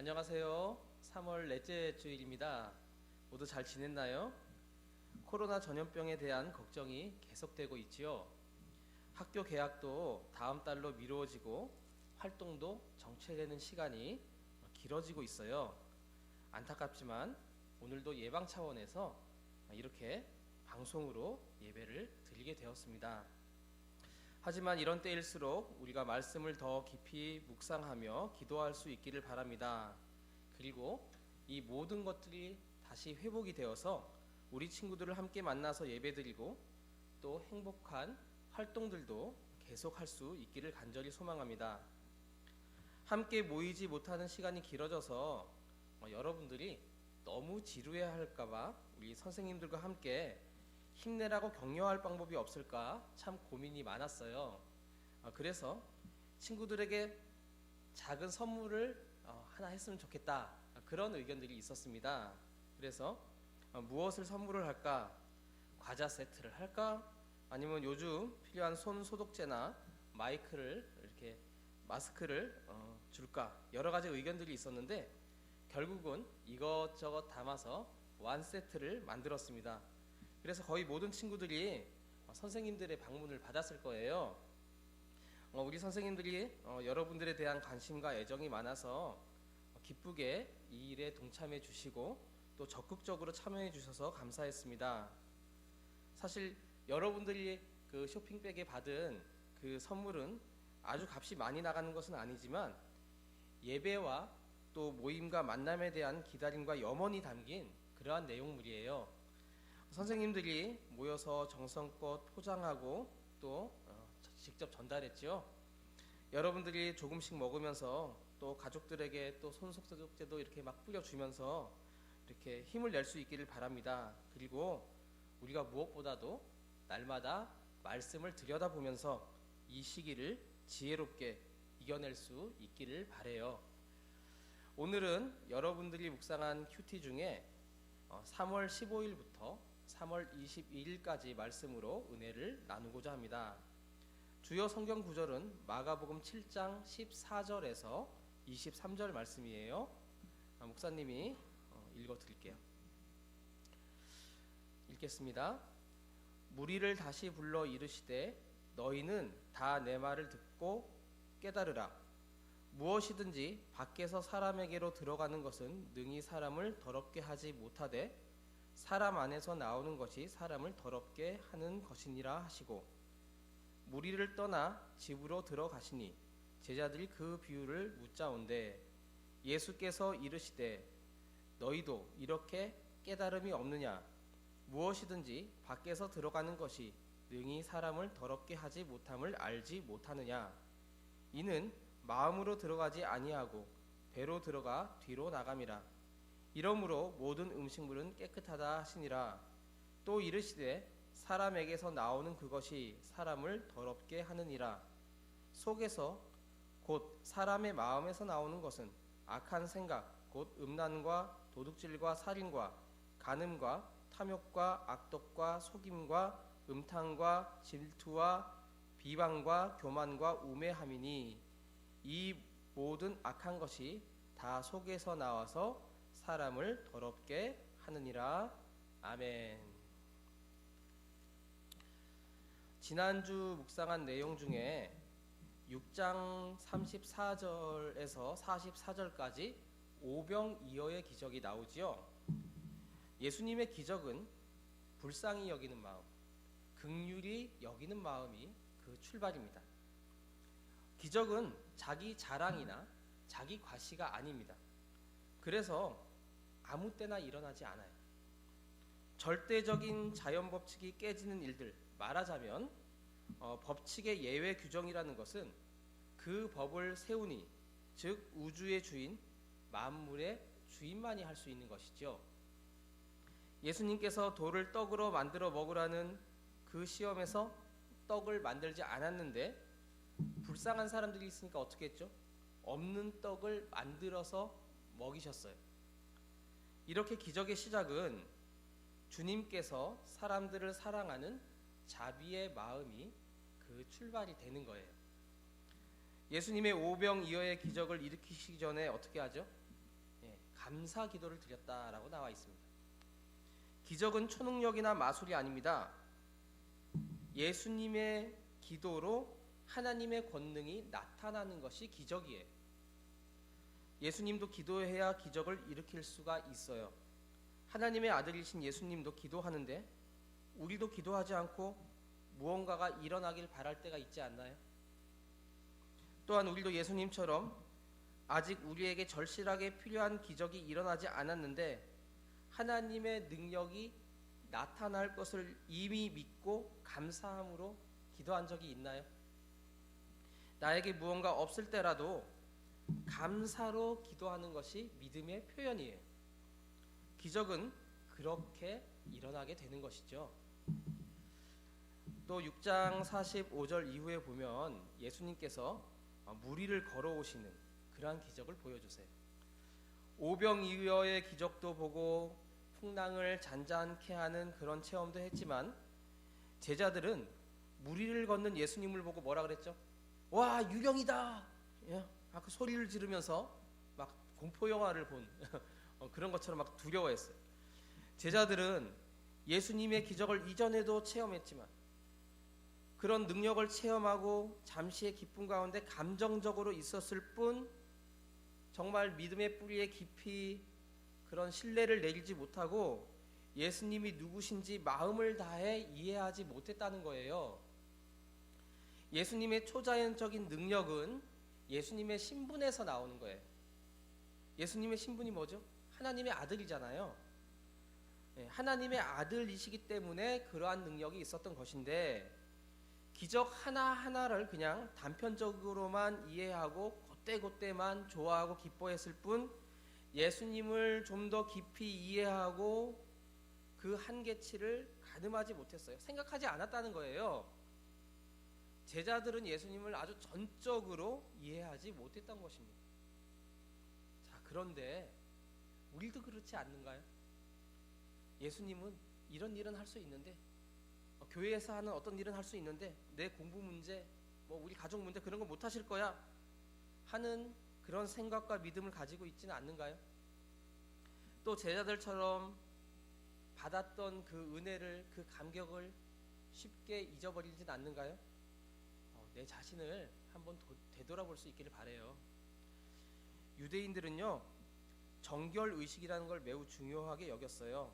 안녕하세요. 3월 넷째 주일입니다. 모두 잘 지냈나요? 코로나 전염병에 대한 걱정이 계속되고 있지요. 학교 개학도 다음 달로 미루어지고 활동도 정체되는 시간이 길어지고 있어요. 안타깝지만 오늘도 예방 차원에서 이렇게 방송으로 예배를 드리게 되었습니다. 하지만 이런 때일수록 우리가 말씀을 더 깊이 묵상하며 기도할 수 있기를 바랍니다. 그리고 이 모든 것들이 다시 회복이 되어서 우리 친구들을 함께 만나서 예배드리고 또 행복한 활동들도 계속할 수 있기를 간절히 소망합니다. 함께 모이지 못하는 시간이 길어져서 여러분들이 너무 지루해할까봐 우리 선생님들과 함께 힘내라고 격려할 방법이 없을까 참 고민이 많았어요. 그래서 친구들에게 작은 선물을 하나 했으면 좋겠다, 그런 의견들이 있었습니다. 그래서 무엇을 선물을 할까? 과자 세트를 할까? 아니면 요즘 필요한 손 소독제나 마스크를 줄까? 여러 가지 의견들이 있었는데 결국은 이것저것 담아서 완 세트를 만들었습니다. 그래서 거의 모든 친구들이 선생님들의 방문을 받았을 거예요. 우리 선생님들이 여러분들에 대한 관심과 애정이 많아서 기쁘게 이 일에 동참해 주시고 또 적극적으로 참여해 주셔서 감사했습니다. 사실 여러분들이 그 쇼핑백에 받은 그 선물은 아주 값이 많이 나가는 것은 아니지만 예배와 또 모임과 만남에 대한 기다림과 염원이 담긴 그러한 내용물이에요. 선생님들이 모여서 정성껏 포장하고 또 직접 전달했죠. 여러분들이 조금씩 먹으면서 또 가족들에게 또 손소독제도 이렇게 막 뿌려주면서 이렇게 힘을 낼 수 있기를 바랍니다. 그리고 우리가 무엇보다도 날마다 말씀을 들여다보면서 이 시기를 지혜롭게 이겨낼 수 있기를 바라요. 오늘은 여러분들이 묵상한 큐티 중에 3월 15일부터 3월 22일까지 말씀으로 은혜를 나누고자 합니다. 주요 성경 구절은 마가복음 7장 14절에서 23절 말씀이에요. 목사님이 읽어 드릴게요. 읽겠습니다. 무리를 다시 불러 이르시되 너희는 다 내 말을 듣고 깨달으라. 무엇이든지 밖에서 사람에게로 들어가는 것은 능히 사람을 더럽게 하지 못하되 사람 안에서 나오는 것이 사람을 더럽게 하는 것이니라 하시고, 무리를 떠나 집으로 들어가시니 제자들이 그 비유를 묻자온대 예수께서 이르시되 너희도 이렇게 깨달음이 없느냐? 무엇이든지 밖에서 들어가는 것이 능히 사람을 더럽게 하지 못함을 알지 못하느냐? 이는 마음으로 들어가지 아니하고 배로 들어가 뒤로 나감이라. 이러므로 모든 음식물은 깨끗하다 하시니라. 또 이르시되 사람에게서 나오는 그것이 사람을 더럽게 하느니라. 속에서 곧 사람의 마음에서 나오는 것은 악한 생각 곧 음란과 도둑질과 살인과 간음과 탐욕과 악독과 속임과 음탕과 질투와 비방과 교만과 우매함이니 이 모든 악한 것이 다 속에서 나와서 사람을 더럽게 하느니라. 아멘. 지난주 묵상한 내용 중에 6장 34절에서 44절까지 오병이어의 기적이 나오지요. 예수님의 기적은 불쌍히 여기는 마음, 긍휼히 여기는 마음이 그 출발입니다. 기적은 자기 자랑이나 자기 과시가 아닙니다. 그래서 아무 때나 일어나지 않아요. 절대적인 자연 법칙이 깨지는 일들, 말하자면 법칙의 예외 규정이라는 것은 그 법을 세우니, 즉 우주의 주인, 만물의 주인만이 할 수 있는 것이죠. 예수님께서 돌을 떡으로 만들어 먹으라는 그 시험에서 떡을 만들지 않았는데 불쌍한 사람들이 있으니까 어떻게 했죠? 없는 떡을 만들어서 먹이셨어요. 이렇게 기적의 시작은 주님께서 사람들을 사랑하는 자비의 마음이 그 출발이 되는 거예요. 예수님의 오병이어의 기적을 일으키시기 전에 어떻게 하죠? 감사 기도를 드렸다라고 나와 있습니다. 기적은 초능력이나 마술이 아닙니다. 예수님의 기도로 하나님의 권능이 나타나는 것이 기적이에요. 예수님도 기도해야 기적을 일으킬 수가 있어요. 하나님의 아들이신 예수님도 기도하는데 우리도 기도하지 않고 무언가가 일어나길 바랄 때가 있지 않나요? 또한 우리도 예수님처럼 아직 우리에게 절실하게 필요한 기적이 일어나지 않았는데 하나님의 능력이 나타날 것을 이미 믿고 감사함으로 기도한 적이 있나요? 나에게 무언가 없을 때라도 감사로 기도하는 것이 믿음의 표현이에요. 기적은 그렇게 일어나게 되는 것이죠. 또 6장 45절 이후에 보면 예수님께서 무리를 걸어오시는 그러한 기적을 보여주세요. 오병이어의 기적도 보고 풍랑을 잔잔케 하는 그런 체험도 했지만 제자들은 무리를 걷는 예수님을 보고 뭐라 그랬죠? 와, 유령이다! 예? 그 소리를 지르면서 막 공포 영화를 본 그런 것처럼 막 두려워했어요. 제자들은 예수님의 기적을 이전에도 체험했지만 그런 능력을 체험하고 잠시의 기쁨 가운데 감정적으로 있었을 뿐 정말 믿음의 뿌리에 깊이 그런 신뢰를 내리지 못하고 예수님이 누구신지 마음을 다해 이해하지 못했다는 거예요. 예수님의 초자연적인 능력은 예수님의 신분에서 나오는 거예요. 예수님의 신분이 뭐죠? 하나님의 아들이잖아요. 하나님의 아들이시기 때문에 그러한 능력이 있었던 것인데 기적 하나하나를 그냥 단편적으로만 이해하고 그때그때만 좋아하고 기뻐했을 뿐 예수님을 좀 더 깊이 이해하고 그 한계치를 가늠하지 못했어요. 생각하지 않았다는 거예요. 제자들은 예수님을 아주 전적으로 이해하지 못했던 것입니다. 자, 그런데 우리도 그렇지 않는가요? 예수님은 이런 일은 할 수 있는데 교회에서 하는 어떤 일은 할 수 있는데 내 공부 문제, 우리 가족 문제 그런 거 못 하실 거야 하는 그런 생각과 믿음을 가지고 있지는 않는가요? 또 제자들처럼 받았던 그 은혜를, 그 감격을 쉽게 잊어버리진 않는가요? 내 자신을 한번 되돌아볼 수 있기를 바라요. 유대인들은요, 정결의식이라는 걸 매우 중요하게 여겼어요.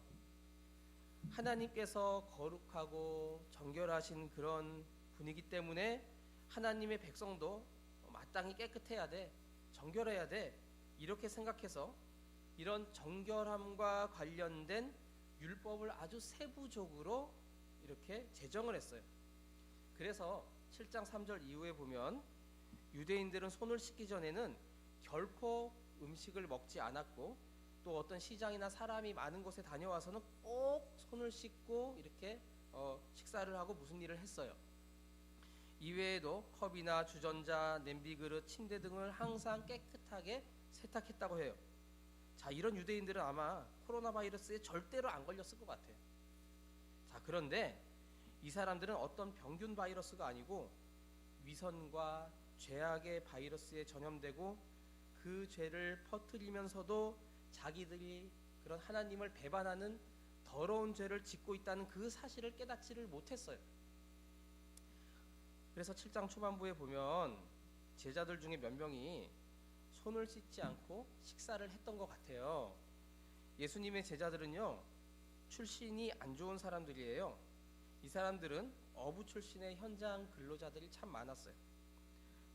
하나님께서 거룩하고 정결하신 그런 분이기 때문에 하나님의 백성도 마땅히 깨끗해야 돼, 정결해야 돼, 이렇게 생각해서 이런 정결함과 관련된 율법을 아주 세부적으로 이렇게 제정을 했어요. 그래서 7장 3절 이후에 보면 유대인들은 손을 씻기 전에는 결코 음식을 먹지 않았고 또 어떤 시장이나 사람이 많은 곳에 다녀와서는 꼭 손을 씻고 이렇게 식사를 하고 무슨 일을 했어요. 이외에도 컵이나 주전자, 냄비 그릇, 침대 등을 항상 깨끗하게 세탁했다고 해요. 자, 이런 유대인들은 아마 코로나 바이러스에 절대로 안 걸렸을 것 같아요. 자, 그런데 이 사람들은 어떤 병균 바이러스가 아니고 위선과 죄악의 바이러스에 전염되고 그 죄를 퍼뜨리면서도 자기들이 그런 하나님을 배반하는 더러운 죄를 짓고 있다는 그 사실을 깨닫지를 못했어요. 그래서 7장 초반부에 보면 제자들 중에 몇 명이 손을 씻지 않고 식사를 했던 것 같아요. 예수님의 제자들은요, 출신이 안 좋은 사람들이에요. 이 사람들은 어부 출신의 현장 근로자들이 참 많았어요.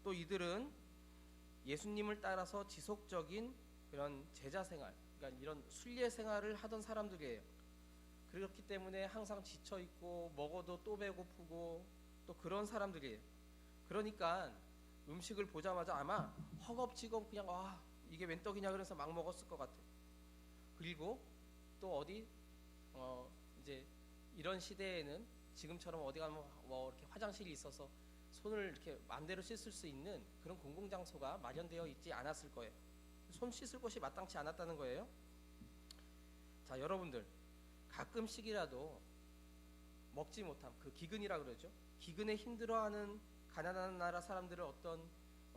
또 이들은 예수님을 따라서 지속적인 그런 제자 생활, 그러니까 이런 순례 생활을 하던 사람들이에요. 그렇기 때문에 항상 지쳐 있고 먹어도 또 배고프고 또 그런 사람들이에요. 그러니까 음식을 보자마자 아마 허겁지겁 그냥 이게 웬 떡이냐 그래서 막 먹었을 것 같아요. 그리고 또 어디 이제 이런 시대에는 지금처럼 어디 가면 이렇게 화장실이 있어서 손을 이렇게 마음대로 씻을 수 있는 그런 공공장소가 마련되어 있지 않았을 거예요. 손 씻을 곳이 마땅치 않았다는 거예요. 자, 여러분들 가끔씩이라도 먹지 못함, 그 기근이라 그러죠. 기근에 힘들어하는 가난한 나라 사람들을 어떤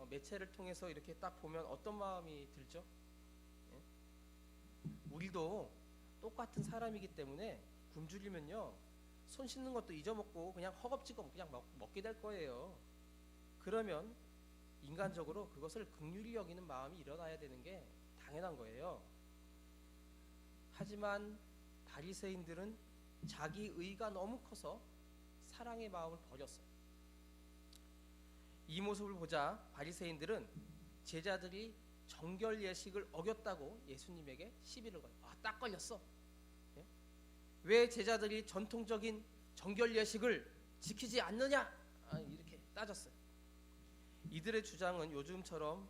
매체를 통해서 이렇게 딱 보면 어떤 마음이 들죠? 예? 우리도 똑같은 사람이기 때문에 굶주리면요 손 씻는 것도 잊어먹고 그냥 허겁지겁 그냥 먹게 될 거예요. 그러면 인간적으로 그것을 긍휼히 여기는 마음이 일어나야 되는 게 당연한 거예요. 하지만 바리새인들은 자기 의가 너무 커서 사랑의 마음을 버렸어요. 이 모습을 보자 바리새인들은 제자들이 정결 예식을 어겼다고 예수님에게 시비를 걸어요. 딱 걸렸어. 예? 왜 제자들이 전통적인 정결 예식을 지키지 않느냐? 이렇게 따졌어요. 이들의 주장은 요즘처럼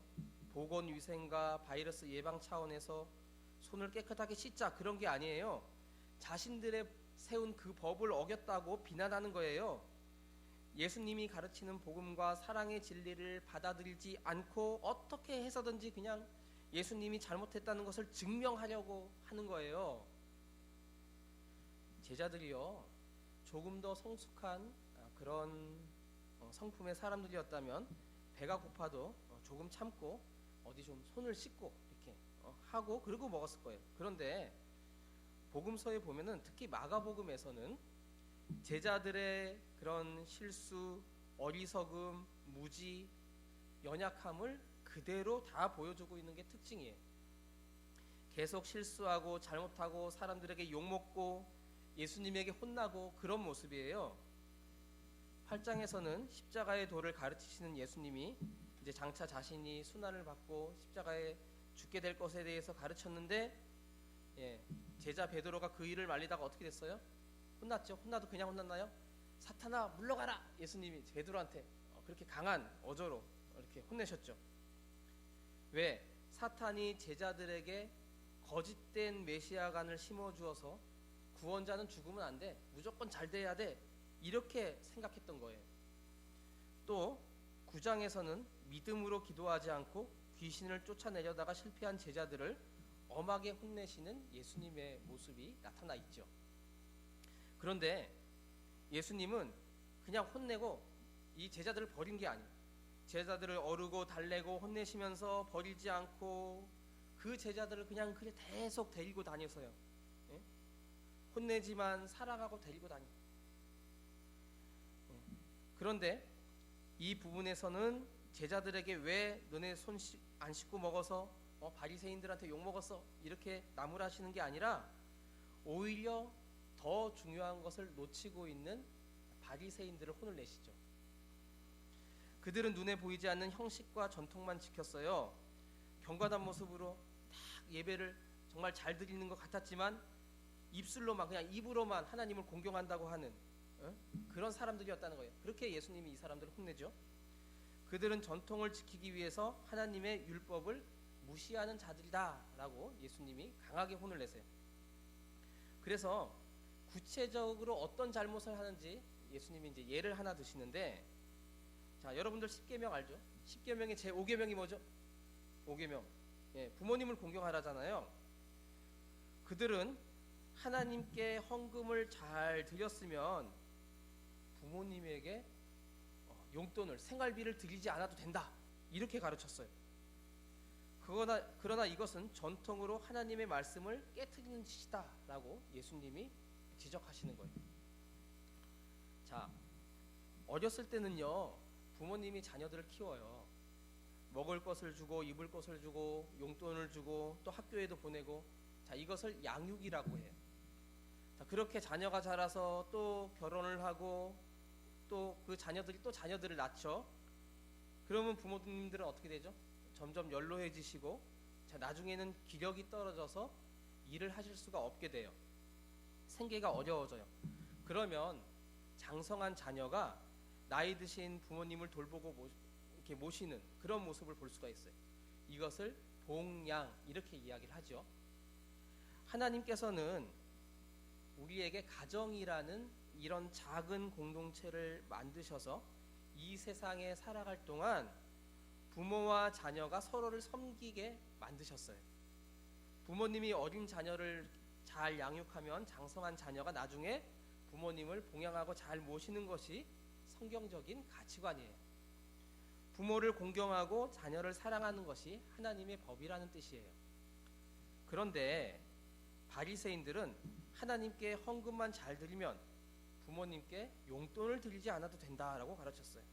보건위생과 바이러스 예방 차원에서 손을 깨끗하게 씻자 그런 게 아니에요. 자신들의 세운 그 법을 어겼다고 비난하는 거예요. 예수님이 가르치는 복음과 사랑의 진리를 받아들이지 않고 어떻게 해서든지 그냥 예수님이 잘못했다는 것을 증명하려고 하는 거예요. 제자들이요 조금 더 성숙한 그런 성품의 사람들이었다면 배가 고파도 조금 참고 어디 좀 손을 씻고 이렇게 하고 그리고 먹었을 거예요. 그런데 복음서에 보면은 특히 마가복음에서는 제자들의 그런 실수, 어리석음, 무지, 연약함을 그대로 다 보여주고 있는 게 특징이에요. 계속 실수하고 잘못하고 사람들에게 욕먹고 예수님에게 혼나고 그런 모습이에요. 8장에서는 십자가의 도를 가르치시는 예수님이 이제 장차 자신이 순환을 받고 십자가에 죽게 될 것에 대해서 가르쳤는데 제자 베드로가 그 일을 말리다가 어떻게 됐어요? 혼났죠. 혼나도 그냥 혼났나요? 사탄아 물러가라. 예수님이 베드로한테 그렇게 강한 어조로 이렇게 혼내셨죠. 왜? 사탄이 제자들에게 거짓된 메시아관을 심어주어서 구원자는 죽으면 안 돼. 무조건 잘 돼야 돼. 이렇게 생각했던 거예요. 또 9장에서는 믿음으로 기도하지 않고 귀신을 쫓아내려다가 실패한 제자들을 엄하게 혼내시는 예수님의 모습이 나타나 있죠. 그런데 예수님은 그냥 혼내고 이 제자들을 버린 게 아니에요. 제자들을 어르고 달래고 혼내시면서 버리지 않고 그 제자들을 그냥 계속 데리고 다녀서요. 혼내지만 사랑하고 데리고 다니. 그런데 이 부분에서는 제자들에게 왜 너네 손 안 씻고 먹어서 바리새인들한테 욕 먹었어 이렇게 나무라시는 게 아니라 오히려 더 중요한 것을 놓치고 있는 바리새인들을 혼을 내시죠. 그들은 눈에 보이지 않는 형식과 전통만 지켰어요. 경건한 모습으로 딱 예배를 정말 잘 드리는 것 같았지만 입술로만 그냥 입으로만 하나님을 공경한다고 하는 그런 사람들이었다는 거예요. 그렇게 예수님이 이 사람들을 혼내죠. 그들은 전통을 지키기 위해서 하나님의 율법을 무시하는 자들이다라고 예수님이 강하게 혼을 내세요. 그래서 구체적으로 어떤 잘못을 하는지 예수님이 이제 예를 하나 드시는데, 자 여러분들 10계명 알죠? 10계명의 제 5계명이 뭐죠? 5계명. 부모님을 공경하라잖아요. 그들은 하나님께 헌금을 잘 드렸으면 부모님에게 용돈을 생활비를 드리지 않아도 된다 이렇게 가르쳤어요. 그러나 이것은 전통으로 하나님의 말씀을 깨트리는 짓이다라고 예수님이 지적하시는 거예요. 자, 어렸을 때는요 부모님이 자녀들을 키워요. 먹을 것을 주고 입을 것을 주고 용돈을 주고 또 학교에도 보내고, 자 이것을 양육이라고 해요. 자, 그렇게 자녀가 자라서 또 결혼을 하고 또 그 자녀들이 또 자녀들을 낳죠. 그러면 부모님들은 어떻게 되죠? 점점 연로해지시고, 자 나중에는 기력이 떨어져서 일을 하실 수가 없게 돼요. 생계가 어려워져요. 그러면 장성한 자녀가 나이 드신 부모님을 돌보고 이렇게 모시는 그런 모습을 볼 수가 있어요. 이것을 봉양 이렇게 이야기를 하죠. 하나님께서는 우리에게 가정이라는 이런 작은 공동체를 만드셔서 이 세상에 살아갈 동안 부모와 자녀가 서로를 섬기게 만드셨어요. 부모님이 어린 자녀를 잘 양육하면 장성한 자녀가 나중에 부모님을 봉양하고 잘 모시는 것이 성경적인 가치관이에요. 부모를 공경하고 자녀를 사랑하는 것이 하나님의 법이라는 뜻이에요. 그런데 바리새인들은 하나님께 헌금만 잘 드리면 부모님께 용돈을 드리지 않아도 된다라고 가르쳤어요.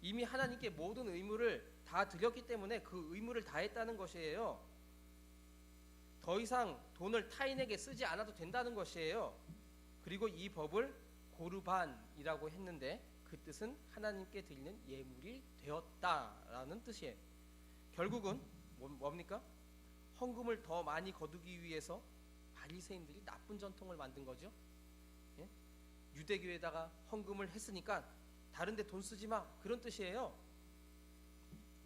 이미 하나님께 모든 의무를 다 드렸기 때문에 그 의무를 다했다는 것이에요. 더 이상 돈을 타인에게 쓰지 않아도 된다는 것이에요. 그리고 이 법을 고르반이라고 했는데 그 뜻은 하나님께 드리는 예물이 되었다라는 뜻이에요. 결국은 뭡니까? 헌금을 더 많이 거두기 위해서 바리새인들이 나쁜 전통을 만든 거죠. 예? 유대교에다가 헌금을 했으니까 다른 데 돈 쓰지 마, 그런 뜻이에요.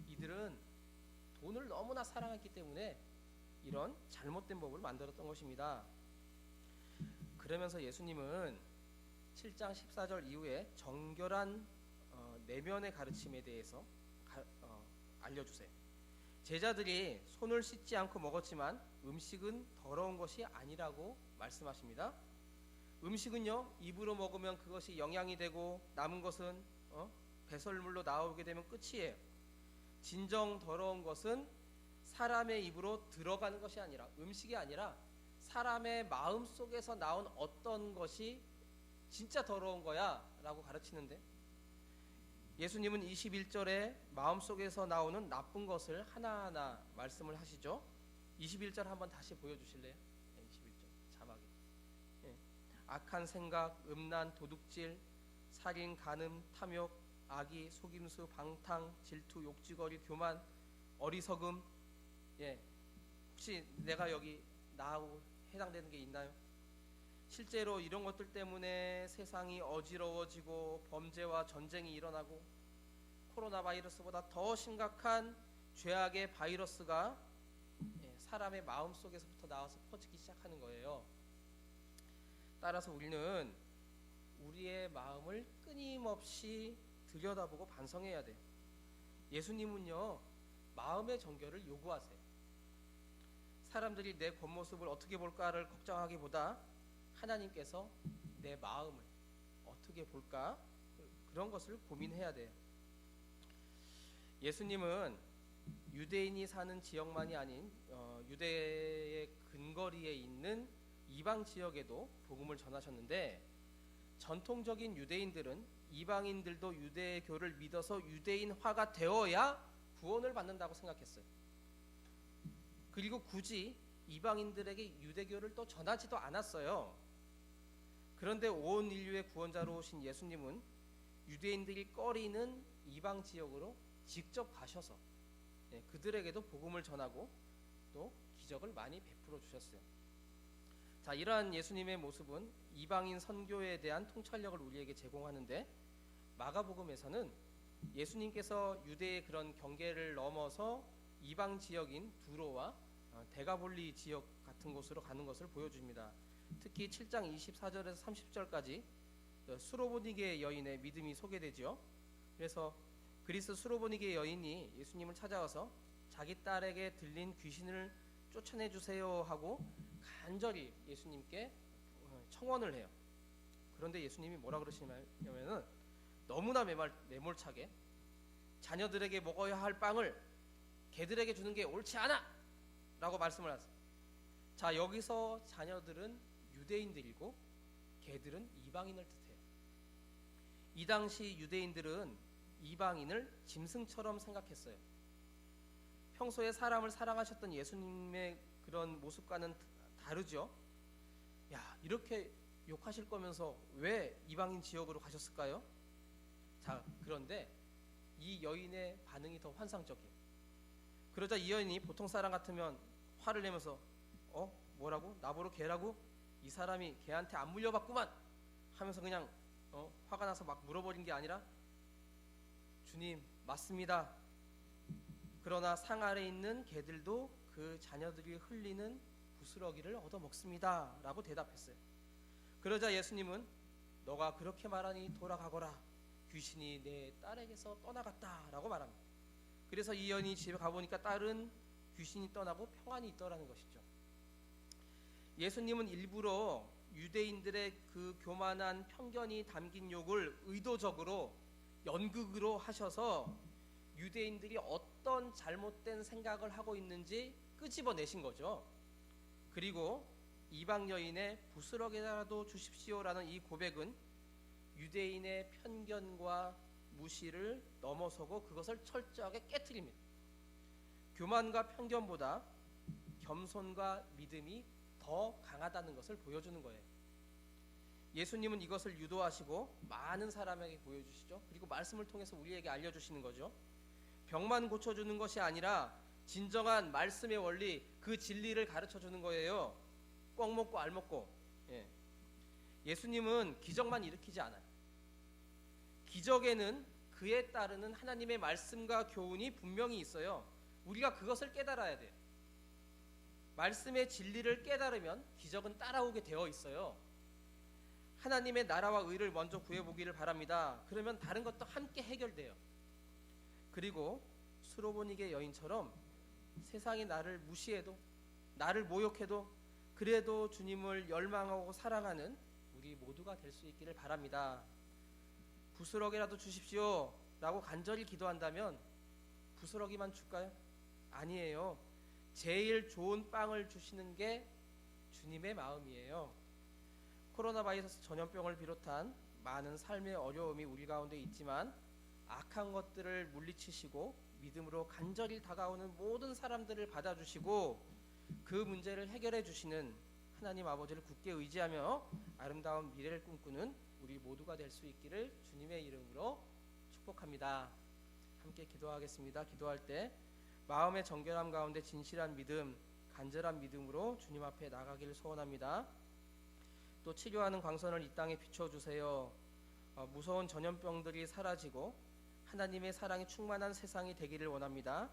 이들은 돈을 너무나 사랑했기 때문에 이런 잘못된 법을 만들었던 것입니다. 그러면서 예수님은 7장 14절 이후에 정결한 내면의 가르침에 대해서 알려주세요. 제자들이 손을 씻지 않고 먹었지만 음식은 더러운 것이 아니라고 말씀하십니다. 음식은요, 입으로 먹으면 그것이 영양이 되고 남은 것은 배설물로 나오게 되면 끝이에요. 진정 더러운 것은 사람의 입으로 들어가는 것이 아니라, 음식이 아니라 사람의 마음 속에서 나온 어떤 것이 진짜 더러운 거야 라고 가르치는데, 예수님은 21절에 마음속에서 나오는 나쁜 것을 하나하나 말씀을 하시죠. 21절 한번 다시 보여주실래요? 21절 자막에. 악한 생각, 음란, 도둑질, 살인, 간음, 탐욕, 악의, 속임수, 방탕, 질투, 욕지거리, 교만, 어리석음. 혹시 내가 여기 나하고 해당되는 게 있나요? 실제로 이런 것들 때문에 세상이 어지러워지고 범죄와 전쟁이 일어나고 코로나 바이러스보다 더 심각한 죄악의 바이러스가 사람의 마음 속에서부터 나와서 퍼지기 시작하는 거예요. 따라서 우리는 우리의 마음을 끊임없이 들여다보고 반성해야 돼요. 예수님은요, 마음의 정결을 요구하세요. 사람들이 내 겉모습을 어떻게 볼까를 걱정하기보다 하나님께서 내 마음을 어떻게 볼까, 그런 것을 고민해야 돼요. 예수님은 유대인이 사는 지역만이 아닌 유대의 근거리에 있는 이방 지역에도 복음을 전하셨는데, 전통적인 유대인들은 이방인들도 유대교를 믿어서 유대인화가 되어야 구원을 받는다고 생각했어요. 그리고 굳이 이방인들에게 유대교를 또 전하지도 않았어요. 그런데 온 인류의 구원자로 오신 예수님은 유대인들이 꺼리는 이방 지역으로 직접 가셔서 그들에게도 복음을 전하고 또 기적을 많이 베풀어 주셨어요. 자, 이러한 예수님의 모습은 이방인 선교에 대한 통찰력을 우리에게 제공하는데, 마가복음에서는 예수님께서 유대의 그런 경계를 넘어서 이방 지역인 두로와 데가볼리 지역 같은 곳으로 가는 것을 보여줍니다. 특히 7장 24절에서 30절까지 수로보니게 여인의 믿음이 소개되죠. 그래서 그리스 수로보니게 여인이 예수님을 찾아와서 자기 딸에게 들린 귀신을 쫓아내 주세요 하고 간절히 예수님께 청원을 해요. 그런데 예수님이 뭐라 그러시냐면은 너무나 매몰차게 자녀들에게 먹어야 할 빵을 개들에게 주는 게 옳지 않아 라고 말씀을 하세요. 자, 여기서 자녀들은 유대인들이고 개들은 이방인을 뜻해요. 이 당시 유대인들은 이방인을 짐승처럼 생각했어요. 평소에 사람을 사랑하셨던 예수님의 그런 모습과는 다르죠. 야, 이렇게 욕하실 거면서 왜 이방인 지역으로 가셨을까요? 자, 그런데 이 여인의 반응이 더 환상적이에요. 그러자 이 여인이 보통 사람 같으면 화를 내면서 뭐라고? 나보러 개라고? 이 사람이 개한테 안 물려봤구만 하면서 그냥 화가 나서 막 물어버린 게 아니라, 주님, 맞습니다. 그러나 상 아래 있는 개들도 그 자녀들이 흘리는 부스러기를 얻어먹습니다 라고 대답했어요. 그러자 예수님은 너가 그렇게 말하니 돌아가거라, 귀신이 내 딸에게서 떠나갔다 라고 말합니다. 그래서 이 여인이 집에 가보니까 딸은 귀신이 떠나고 평안이 있더라는 것이죠. 예수님은 일부러 유대인들의 그 교만한 편견이 담긴 욕을 의도적으로 연극으로 하셔서 유대인들이 어떤 잘못된 생각을 하고 있는지 끄집어내신 거죠. 그리고 이방 여인의 부스럭이라도 주십시오라는 이 고백은 유대인의 편견과 무시를 넘어서고 그것을 철저하게 깨트립니다. 교만과 편견보다 겸손과 믿음이 더 강하다는 것을 보여주는 거예요. 예수님은 이것을 유도하시고 많은 사람에게 보여주시죠. 그리고 말씀을 통해서 우리에게 알려주시는 거죠. 병만 고쳐주는 것이 아니라 진정한 말씀의 원리, 그 진리를 가르쳐주는 거예요. 꽉 먹고 알 먹고. 예수님은 기적만 일으키지 않아요. 기적에는 그에 따르는 하나님의 말씀과 교훈이 분명히 있어요. 우리가 그것을 깨달아야 돼요. 말씀의 진리를 깨달으면 기적은 따라오게 되어 있어요. 하나님의 나라와 의를 먼저 구해보기를 바랍니다. 그러면 다른 것도 함께 해결돼요. 그리고 수로보니게 여인처럼 세상이 나를 무시해도, 나를 모욕해도, 그래도 주님을 열망하고 사랑하는 우리 모두가 될 수 있기를 바랍니다. 부스럭이라도 주십시오 라고 간절히 기도한다면 부스럭이만 줄까요? 아니에요. 제일 좋은 빵을 주시는 게 주님의 마음이에요. 코로나 바이러스 전염병을 비롯한 많은 삶의 어려움이 우리 가운데 있지만 악한 것들을 물리치시고 믿음으로 간절히 다가오는 모든 사람들을 받아주시고 그 문제를 해결해 주시는 하나님 아버지를 굳게 의지하며 아름다운 미래를 꿈꾸는 우리 모두가 될 수 있기를 주님의 이름으로 축복합니다. 함께 기도하겠습니다. 기도할 때 마음의 정결함 가운데 진실한 믿음, 간절한 믿음으로 주님 앞에 나가기를 소원합니다. 또 치료하는 광선을 이 땅에 비춰주세요. 무서운 전염병들이 사라지고 하나님의 사랑이 충만한 세상이 되기를 원합니다.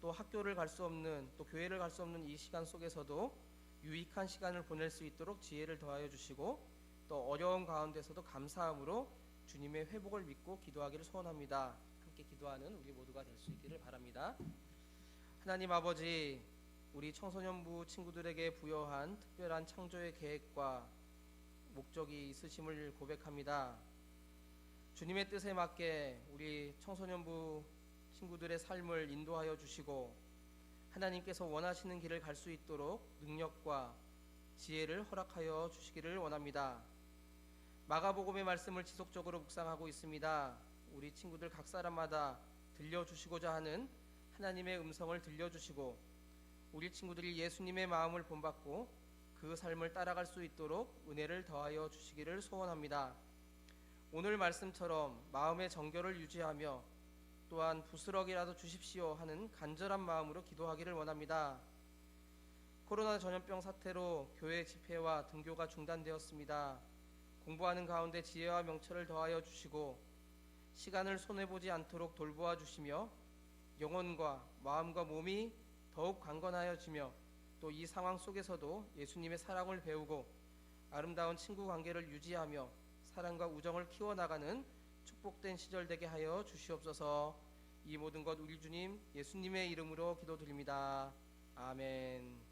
또 학교를 갈 수 없는, 또 교회를 갈 수 없는 이 시간 속에서도 유익한 시간을 보낼 수 있도록 지혜를 더하여 주시고 또 어려운 가운데서도 감사함으로 주님의 회복을 믿고 기도하기를 소원합니다. 함께 기도하는 우리 모두가 될 수 있기를 바랍니다. 하나님 아버지, 우리 청소년부 친구들에게 부여한 특별한 창조의 계획과 목적이 있으심을 고백합니다. 주님의 뜻에 맞게 우리 청소년부 친구들의 삶을 인도하여 주시고 하나님께서 원하시는 길을 갈 수 있도록 능력과 지혜를 허락하여 주시기를 원합니다. 마가복음의 말씀을 지속적으로 묵상하고 있습니다. 우리 친구들 각 사람마다 들려주시고자 하는 하나님의 음성을 들려주시고 우리 친구들이 예수님의 마음을 본받고 그 삶을 따라갈 수 있도록 은혜를 더하여 주시기를 소원합니다. 오늘 말씀처럼 마음의 정결을 유지하며 또한 부스럭이라도 주십시오 하는 간절한 마음으로 기도하기를 원합니다. 코로나 전염병 사태로 교회 집회와 등교가 중단되었습니다. 공부하는 가운데 지혜와 명철을 더하여 주시고 시간을 손해보지 않도록 돌보아 주시며 영혼과 마음과 몸이 더욱 강건하여지며 또 이 상황 속에서도 예수님의 사랑을 배우고 아름다운 친구 관계를 유지하며 사랑과 우정을 키워나가는 축복된 시절 되게 하여 주시옵소서. 이 모든 것 우리 주님 예수님의 이름으로 기도드립니다. 아멘.